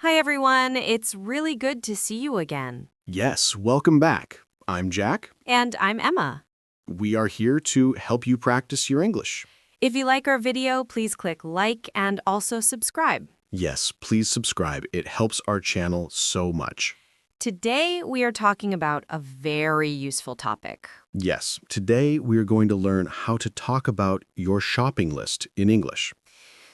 Hi, everyone. It's really good to see you again. Yes, welcome back. I'm Jack. And I'm Emma. We are here to help you practice your English. If you like our video, please click like and also subscribe. Yes, please subscribe. It helps our channel so much. Today, we are talking about a very useful topic. Yes, today we are going to learn how to talk about your shopping list in English.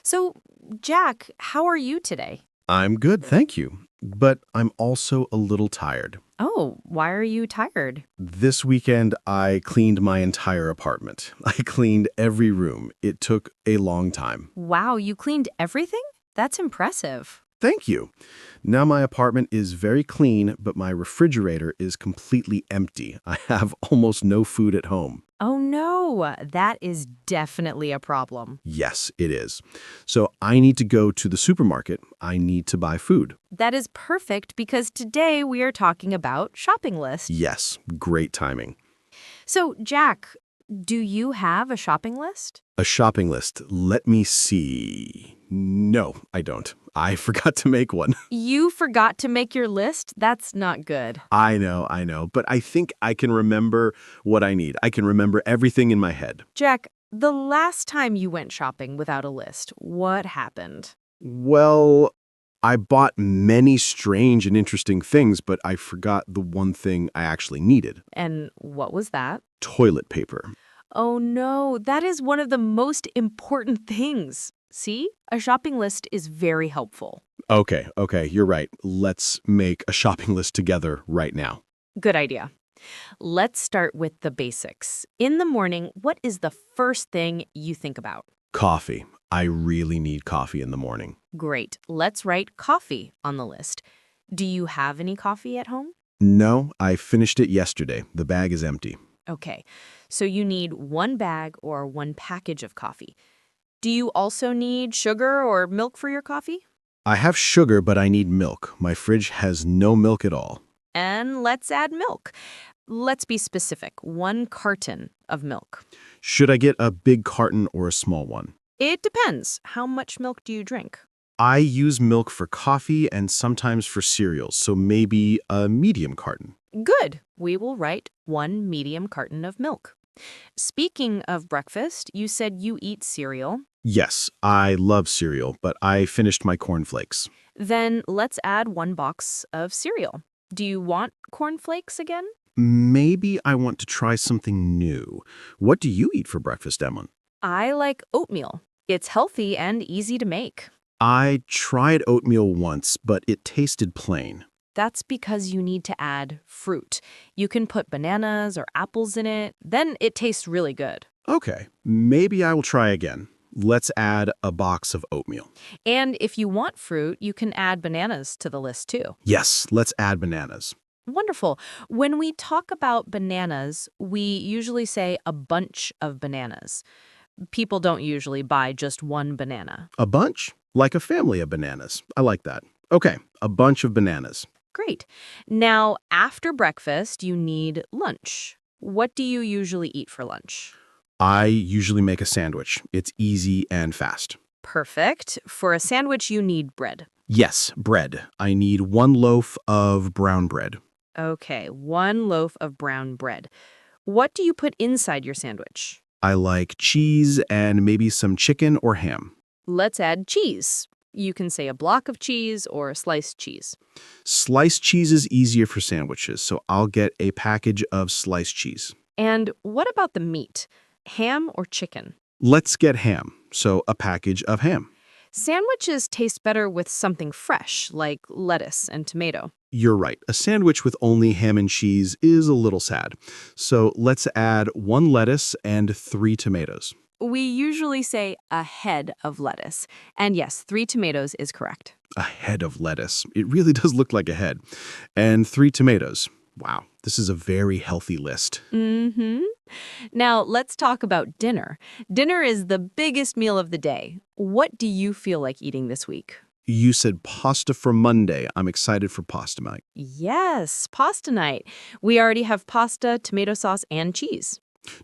So, Jack, how are you today? I'm good, thank you. But I'm also a little tired. Oh, why are you tired? This weekend, I cleaned my entire apartment. I cleaned every room. It took a long time. Wow, you cleaned everything? That's impressive. Thank you. Now my apartment is very clean, but my refrigerator is completely empty. I have almost no food at home. Oh no, that is definitely a problem. Yes, it is. So I need to go to the supermarket. I need to buy food. That is perfect because today we are talking about shopping lists. Yes, great timing. So, Jack, do you have a shopping list? A shopping list. Let me see. No, I don't. I forgot to make one. You forgot to make your list? That's not good. I know. But I think I can remember what I need. I can remember everything in my head. Jack, the last time you went shopping without a list, what happened? Well, I bought many strange and interesting things, but I forgot the one thing I actually needed. And what was that? Toilet paper. Oh no, that is one of the most important things. See, a shopping list is very helpful. Okay, you're right. Let's make a shopping list together right now. Good idea. Let's start with the basics. In the morning, what is the first thing you think about? Coffee. I really need coffee in the morning. Great. Let's write coffee on the list. Do you have any coffee at home? No, I finished it yesterday. The bag is empty. Okay, so you need one bag or one package of coffee. Do you also need sugar or milk for your coffee? I have sugar, but I need milk. My fridge has no milk at all. And let's add milk. Let's be specific, 1 carton of milk. Should I get a big carton or a small one? It depends. How much milk do you drink? I use milk for coffee and sometimes for cereals, so maybe a medium carton. Good. We will write 1 medium carton of milk. Speaking of breakfast, you said you eat cereal. Yes, I love cereal, but I finished my cornflakes. Then let's add 1 box of cereal. Do you want cornflakes again? Maybe I want to try something new. What do you eat for breakfast, Emma? I like oatmeal. It's healthy and easy to make. I tried oatmeal once, but it tasted plain. That's because you need to add fruit. You can put bananas or apples in it. Then it tastes really good. Okay, maybe I will try again. Let's add a box of oatmeal. And if you want fruit, you can add bananas to the list too. Yes, let's add bananas. Wonderful. When we talk about bananas, we usually say a bunch of bananas. People don't usually buy just 1 banana. A bunch? Like a family of bananas. I like that. Okay, a bunch of bananas. Great. Now, after breakfast, you need lunch. What do you usually eat for lunch? I usually make a sandwich. It's easy and fast. Perfect. For a sandwich, you need bread. Yes, bread. I need 1 loaf of brown bread. Okay, 1 loaf of brown bread. What do you put inside your sandwich? I like cheese and maybe some chicken or ham. Let's add cheese. You can say a block of cheese or sliced cheese. Sliced cheese is easier for sandwiches, so I'll get a package of sliced cheese. And what about the meat? Ham or chicken? Let's get ham, so a package of ham. Sandwiches taste better with something fresh, like lettuce and tomato. You're right. A sandwich with only ham and cheese is a little sad. So let's add 1 lettuce and 3 tomatoes. We usually say a head of lettuce. And yes, 3 tomatoes is correct. A head of lettuce. It really does look like a head. And 3 tomatoes. Wow, this is a very healthy list. Mm-hmm. Now, let's talk about dinner. Dinner is the biggest meal of the day. What do you feel like eating this week? You said pasta for Monday. I'm excited for pasta night. Yes, pasta night. We already have pasta, tomato sauce, and cheese.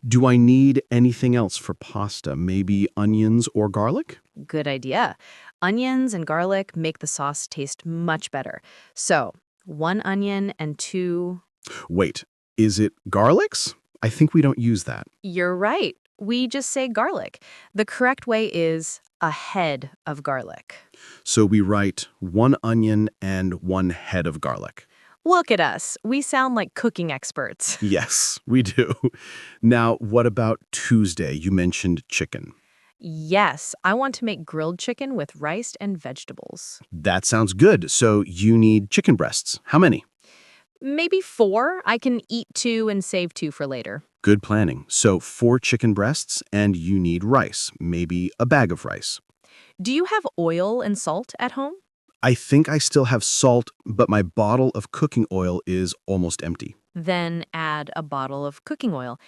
Do I need anything else for pasta? Maybe onions or garlic? Good idea. Onions and garlic make the sauce taste much better. So, 1 onion and 2. Wait, is it garlics? I think we don't use that. You're right. We just say garlic. The correct way is a head of garlic. So we write 1 onion and 1 head of garlic. Look at us. We sound like cooking experts. Yes, we do. Now, what about Tuesday? You mentioned chicken. Yes, I want to make grilled chicken with rice and vegetables. That sounds good. So you need chicken breasts. How many? Maybe 4. I can eat 2 and save 2 for later. Good planning. So 4 chicken breasts, and you need rice, maybe a bag of rice. Do you have oil and salt at home? I think I still have salt, but my bottle of cooking oil is almost empty. Then add a bottle of cooking oil.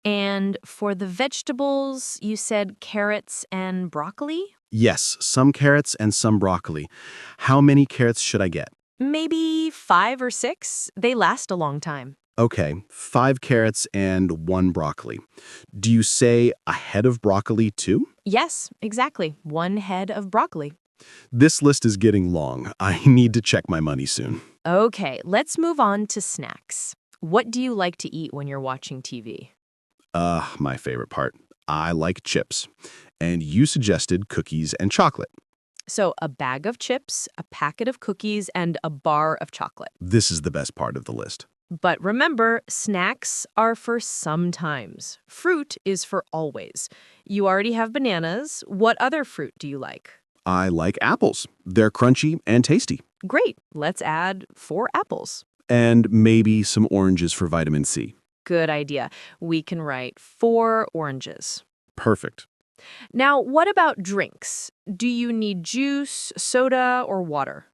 And for the vegetables, you said carrots and broccoli? Yes, some carrots and some broccoli. How many carrots should I get? Maybe 5 or 6. They last a long time. Okay, 5 carrots and 1 broccoli. Do you say a head of broccoli too? Yes, exactly. 1 head of broccoli. This list is getting long. I need to check my money soon. Okay, let's move on to snacks. What do you like to eat when you're watching TV? My favorite part. I like chips. And you suggested cookies and chocolate. So, a bag of chips, a packet of cookies, and a bar of chocolate. This is the best part of the list. But remember, snacks are for sometimes. Fruit is for always. You already have bananas. What other fruit do you like? I like apples. They're crunchy and tasty. Great. Let's add 4 apples. And maybe some oranges for vitamin C. Good idea. We can write 4 oranges. Perfect. Now, what about drinks? Do you need juice, soda, or water?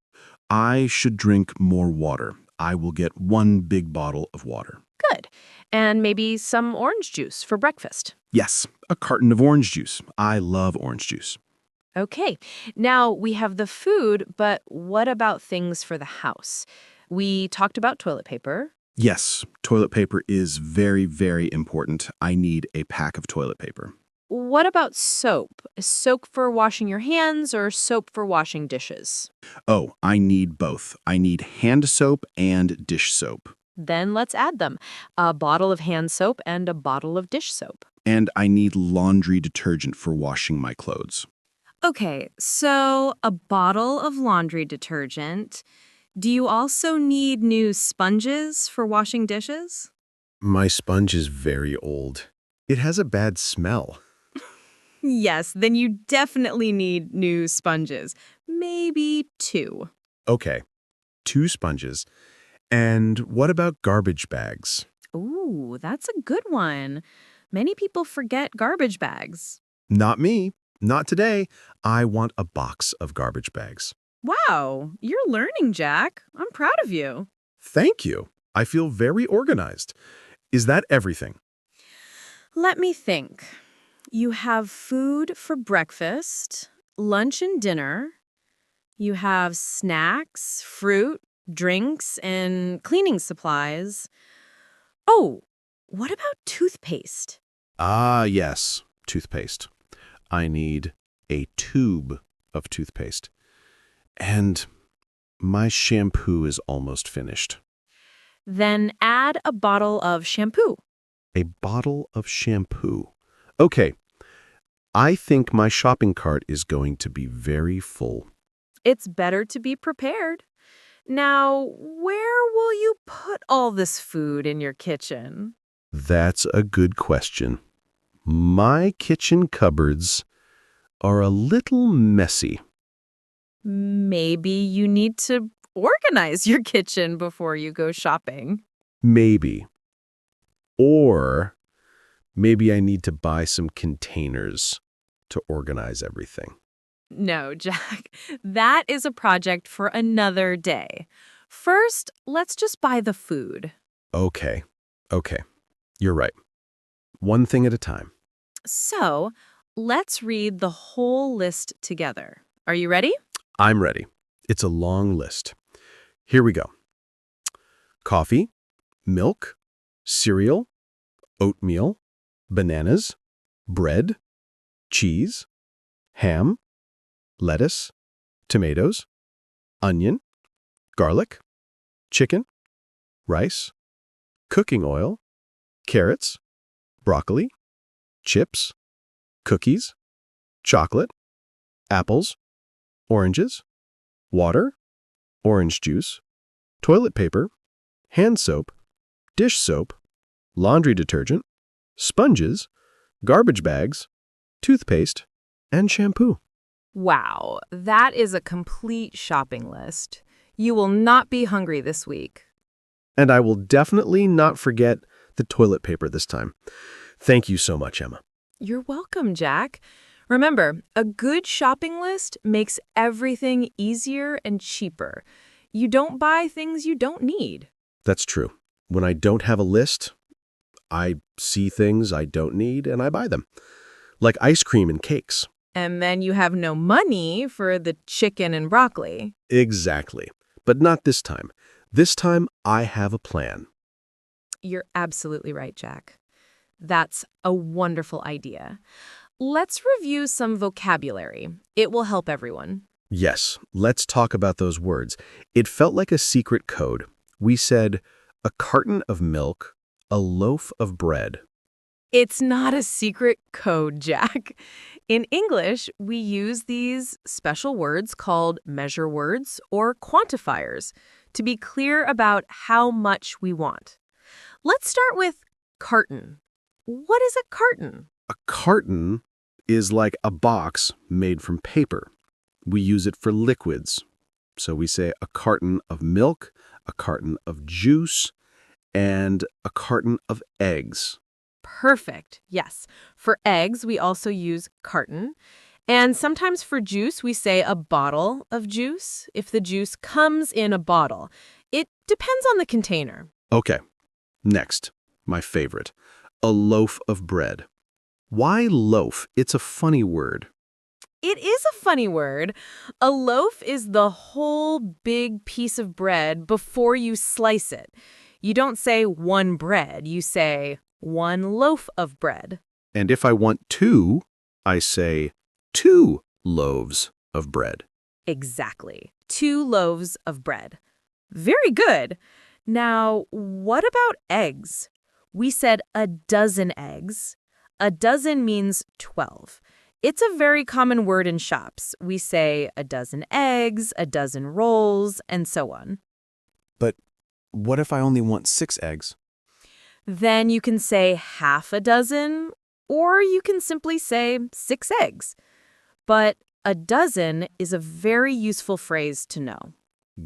I should drink more water. I will get 1 big bottle of water. Good. And maybe some orange juice for breakfast. Yes, a carton of orange juice. I love orange juice. Okay. Now we have the food, but what about things for the house? We talked about toilet paper. Yes, toilet paper is very, very important. I need a pack of toilet paper. What about soap? Is soap for washing your hands or soap for washing dishes? Oh, I need both. I need hand soap and dish soap. Then let's add them. A bottle of hand soap and a bottle of dish soap. And I need laundry detergent for washing my clothes. Okay, so a bottle of laundry detergent. Do you also need new sponges for washing dishes? My sponge is very old. It has a bad smell. Yes, then you definitely need new sponges. Maybe 2. Okay, 2 sponges. And what about garbage bags? Ooh, that's a good one. Many people forget garbage bags. Not me. Not today. I want a box of garbage bags. Wow, you're learning, Jack. I'm proud of you. Thank you. I feel very organized. Is that everything? Let me think. You have food for breakfast, lunch and dinner. You have snacks, fruit, drinks, and cleaning supplies. Oh, what about toothpaste? Ah, yes, toothpaste. I need a tube of toothpaste. And my shampoo is almost finished. Then add a bottle of shampoo. A bottle of shampoo. Okay, I think my shopping cart is going to be very full. It's better to be prepared. Now, where will you put all this food in your kitchen? That's a good question. My kitchen cupboards are a little messy. Maybe you need to organize your kitchen before you go shopping. Maybe. Or maybe I need to buy some containers to organize everything. No, Jack, that is a project for another day. First, let's just buy the food. Okay. You're right. One thing at a time. So, let's read the whole list together. Are you ready? I'm ready. It's a long list. Here we go. Coffee, milk, cereal, oatmeal, Bananas, bread, cheese, ham, lettuce, tomatoes, onion, garlic, chicken, rice, cooking oil, carrots, broccoli, chips, cookies, chocolate, apples, oranges, water, orange juice, toilet paper, hand soap, dish soap, laundry detergent, sponges, garbage bags, toothpaste, and shampoo. Wow, that is a complete shopping list. You will not be hungry this week. And I will definitely not forget the toilet paper this time. Thank you so much, Emma. You're welcome, Jack. Remember, a good shopping list makes everything easier and cheaper. You don't buy things you don't need. That's true. When I don't have a list, I see things I don't need and I buy them. Like ice cream and cakes. And then you have no money for the chicken and broccoli. Exactly. But not this time. This time, I have a plan. You're absolutely right, Jack. That's a wonderful idea. Let's review some vocabulary. It will help everyone. Yes, let's talk about those words. It felt like a secret code. We said a carton of milk, a loaf of bread. It's not a secret code, Jack. In English, we use these special words called measure words or quantifiers to be clear about how much we want. Let's start with carton. What is a carton? A carton is like a box made from paper. We use it for liquids. So we say a carton of milk, a carton of juice, and a carton of eggs. Perfect. Yes. For eggs, we also use carton. And sometimes for juice, we say a bottle of juice if the juice comes in a bottle. It depends on the container. Okay, next, my favorite, a loaf of bread. Why loaf? It's a funny word. It is a funny word. A loaf is the whole big piece of bread before you slice it. You don't say one bread, you say one loaf of bread. And if I want two, I say 2 loaves of bread. Exactly. 2 loaves of bread. Very good. Now, what about eggs? We said a dozen eggs. A dozen means 12. It's a very common word in shops. We say a dozen eggs, a dozen rolls, and so on. But what if I only want 6 eggs? Then you can say half a dozen, or you can simply say 6 eggs. But a dozen is a very useful phrase to know.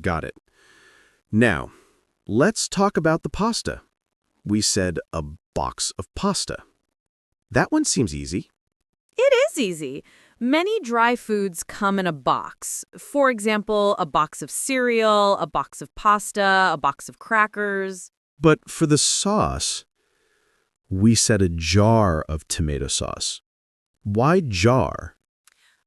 Got it. Now, let's talk about the pasta. We said a box of pasta. That one seems easy. It is easy. Many dry foods come in a box. For example, a box of cereal, a box of pasta, a box of crackers. But for the sauce, we said a jar of tomato sauce. Why jar?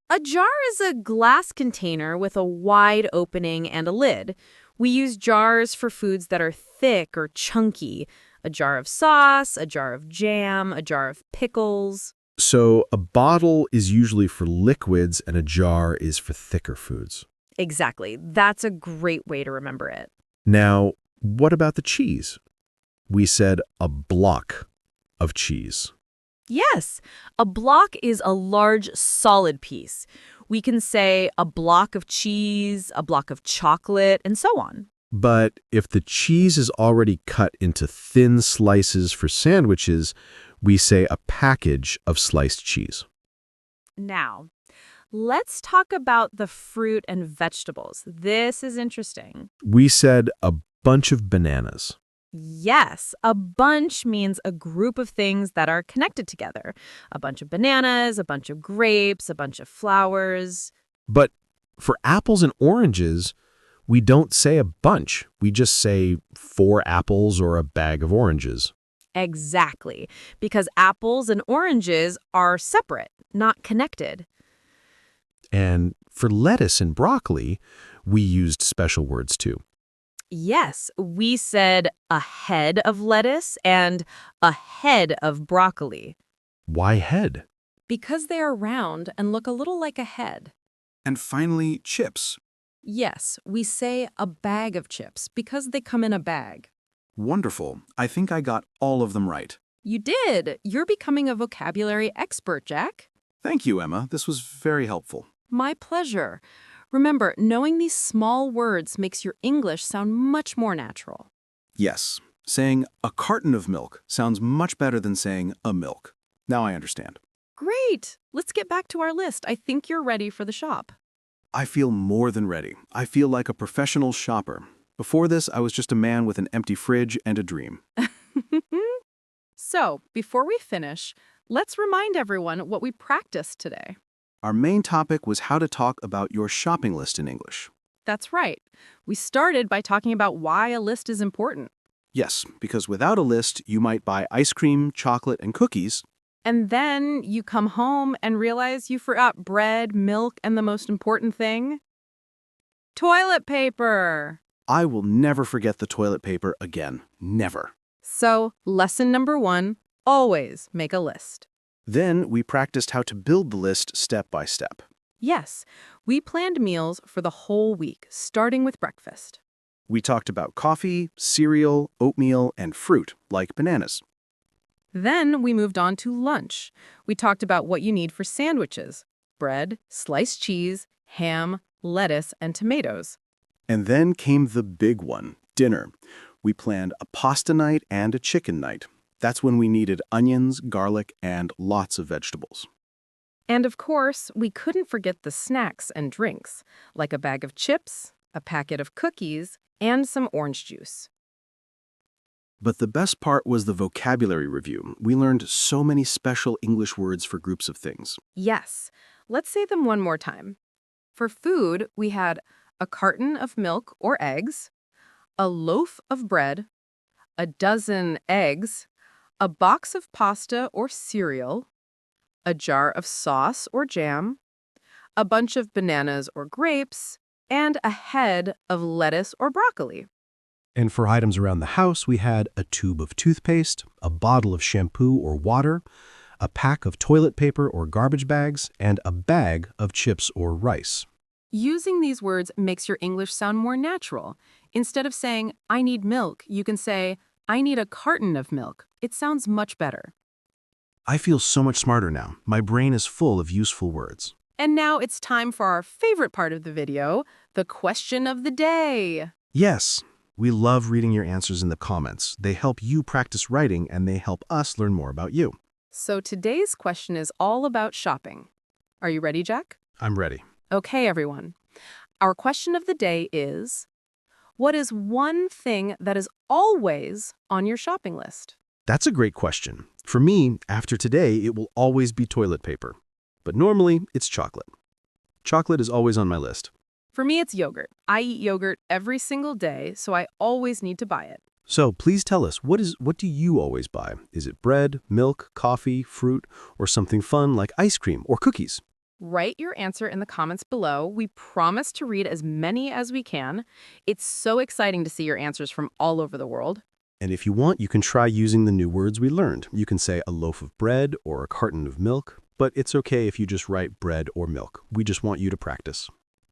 A jar is a glass container with a wide opening and a lid. We use jars for foods that are thick or chunky. A jar of sauce, a jar of jam, a jar of pickles. So a bottle is usually for liquids and a jar is for thicker foods. Exactly. That's a great way to remember it. Now, what about the cheese? We said a block of cheese. Yes, a block is a large, solid piece. We can say a block of cheese, a block of chocolate, and so on. But if the cheese is already cut into thin slices for sandwiches, we say a package of sliced cheese. Now, let's talk about the fruit and vegetables. This is interesting. We said a bunch of bananas. Yes, a bunch means a group of things that are connected together. A bunch of bananas, a bunch of grapes, a bunch of flowers. But for apples and oranges, we don't say a bunch. We just say 4 apples or a bag of oranges. Exactly, because apples and oranges are separate, not connected. And for lettuce and broccoli, we used special words too. Yes, we said a head of lettuce and a head of broccoli. Why head? Because they are round and look a little like a head. And finally, chips. Yes, we say a bag of chips because they come in a bag. Wonderful. I think I got all of them right. You did! You're becoming a vocabulary expert, Jack. Thank you, Emma. This was very helpful. My pleasure. Remember, knowing these small words makes your English sound much more natural. Yes, saying a carton of milk sounds much better than saying a milk. Now I understand. Great! Let's get back to our list. I think you're ready for the shop. I feel more than ready. I feel like a professional shopper. Before this, I was just a man with an empty fridge and a dream. So, before we finish, let's remind everyone what we practiced today. Our main topic was how to talk about your shopping list in English. That's right. We started by talking about why a list is important. Yes, because without a list, you might buy ice cream, chocolate, and cookies. And then you come home and realize you forgot bread, milk, and the most important thing, toilet paper. I will never forget the toilet paper again. Never. So, lesson number 1, always make a list. Then we practiced how to build the list step by step. Yes, we planned meals for the whole week, starting with breakfast. We talked about coffee, cereal, oatmeal, and fruit, like bananas. Then we moved on to lunch. We talked about what you need for sandwiches: bread, sliced cheese, ham, lettuce, and tomatoes. And then came the big one, dinner. We planned a pasta night and a chicken night. That's when we needed onions, garlic, and lots of vegetables. And of course, we couldn't forget the snacks and drinks, like a bag of chips, a packet of cookies, and some orange juice. But the best part was the vocabulary review. We learned so many special English words for groups of things. Yes, let's say them one more time. For food, we had a carton of milk or eggs, a loaf of bread, a dozen eggs, a box of pasta or cereal, a jar of sauce or jam, a bunch of bananas or grapes, and a head of lettuce or broccoli. And for items around the house, we had a tube of toothpaste, a bottle of shampoo or water, a pack of toilet paper or garbage bags, and a bag of chips or rice. Using these words makes your English sound more natural. Instead of saying, I need milk, you can say, I need a carton of milk. It sounds much better. I feel so much smarter now. My brain is full of useful words. And now it's time for our favorite part of the video, the question of the day. Yes, we love reading your answers in the comments. They help you practice writing, and they help us learn more about you. So today's question is all about shopping. Are you ready, Jack? I'm ready. Okay, everyone. Our question of the day is, what is one thing that is always on your shopping list? That's a great question. For me, after today, it will always be toilet paper. But normally, it's chocolate. Chocolate is always on my list. For me, it's yogurt. I eat yogurt every single day, so I always need to buy it. So please tell us, what do you always buy? Is it bread, milk, coffee, fruit, or something fun like ice cream or cookies? Write your answer in the comments below. We promise to read as many as we can. It's so exciting to see your answers from all over the world. And if you want, you can try using the new words we learned. You can say a loaf of bread or a carton of milk, but it's okay if you just write bread or milk. We just want you to practice.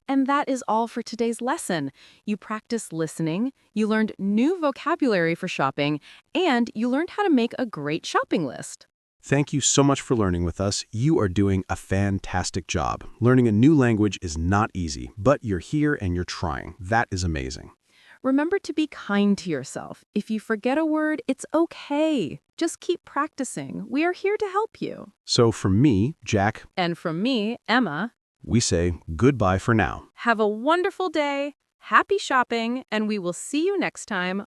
And that is all for today's lesson. You practiced listening, you learned new vocabulary for shopping, and you learned how to make a great shopping list. Thank you so much for learning with us. You are doing a fantastic job. Learning a new language is not easy, but you're here and you're trying. That is amazing. Remember to be kind to yourself. If you forget a word, it's okay. Just keep practicing. We are here to help you. So from me, Jack, And from me, Emma, we say goodbye for now. have a wonderful day, happy shopping, and we will see you next time